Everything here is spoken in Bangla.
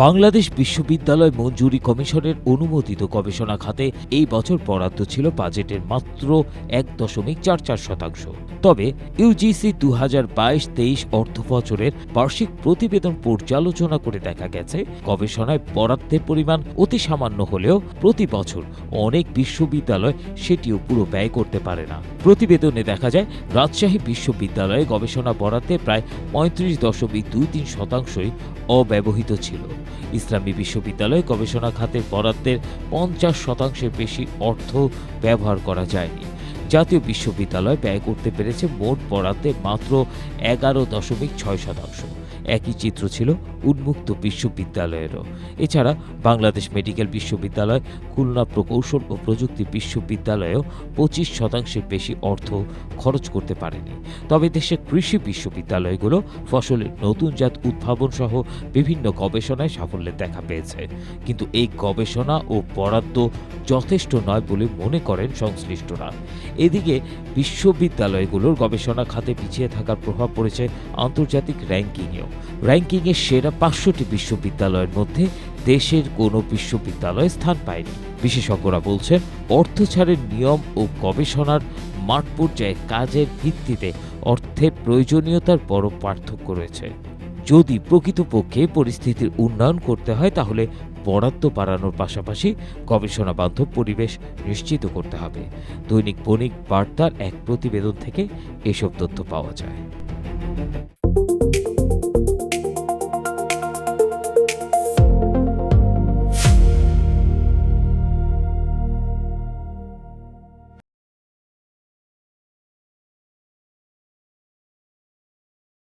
বাংলাদেশ বিশ্ববিদ্যালয় মঞ্জুরি কমিশনের অনুমোদিত গবেষণা খাতে এই বছর বরাদ্দ ছিল বাজেটের মাত্র ১.৪৪%। তবে ইউজিসি ২০২২-২৩ অর্থবছরের বার্ষিক প্রতিবেদন পর্যালোচনা করে দেখা গেছে গবেষণায় বরাদ্দের পরিমাণ অতি সামান্য হলেও প্রতি বছর অনেক বিশ্ববিদ্যালয় সেটিও পুরো ব্যয় করতে পারে না। প্রতিবেদনে দেখা যায় রাজশাহী বিশ্ববিদ্যালয়ে গবেষণা বরাদ্দে প্রায় ৩৫.২৩% অব্যবহৃত ছিল। ইসলামী বিশ্ববিদ্যালয়ে গবেষণা খাতের বরাদ্দের ৫০% বেশি অর্থ ব্যবহার করা যায়নি। জাতীয় বিশ্ববিদ্যালয় ব্যয় করতে পেরেছে মোট বরাদ্দের মাত্র ১১.৬%। একই চিত্র ছিল উন্মুক্ত বিশ্ববিদ্যালয়েরও। এছাড়া বাংলাদেশ মেডিকেল বিশ্ববিদ্যালয়, খুলনা প্রকৌশল ও প্রযুক্তি বিশ্ববিদ্যালয়েও ২৫% বেশি অর্থ খরচ করতে পারেনি। তবে দেশের কৃষি বিশ্ববিদ্যালয়গুলো ফসলের নতুন জাত উদ্ভাবন সহ বিভিন্ন গবেষণায় সাফল্যের দেখা পেয়েছে। কিন্তু এই গবেষণা ও বরাদ্দ যথেষ্ট নয় বলে মনে করেন সংশ্লিষ্টরা। এদিকে বিশ্ববিদ্যালয়গুলোর গবেষণা খাতে পিছিয়ে থাকার প্রভাব পড়েছে আন্তর্জাতিক র্যাঙ্কিংয়েও। র্যাঙ্কিংয়ে সেরা ৫০০টি বিশ্ববিদ্যালয়ের মধ্যে দেশের কোনো বিশ্ববিদ্যালয় স্থান পায়নি। বিশেষজ্ঞরা বলছেন, অর্থ ছাড়ের নিয়ম ও গবেষণার মাঠ পর্যায়ে কাজের ভিত্তিতে অর্থের প্রয়োজনীয়তার বড় পার্থক্য রয়েছে। যদি প্রকৃতপক্ষে পরিস্থিতির উন্নয়ন করতে হয় তাহলে বরাদ্দ বাড়ানোর পাশাপাশি গবেষণা বান্ধব পরিবেশ নিশ্চিত করতে হবে। দৈনিক বণিক বার্তার এক প্রতিবেদন থেকে এসব তথ্য পাওয়া যায়।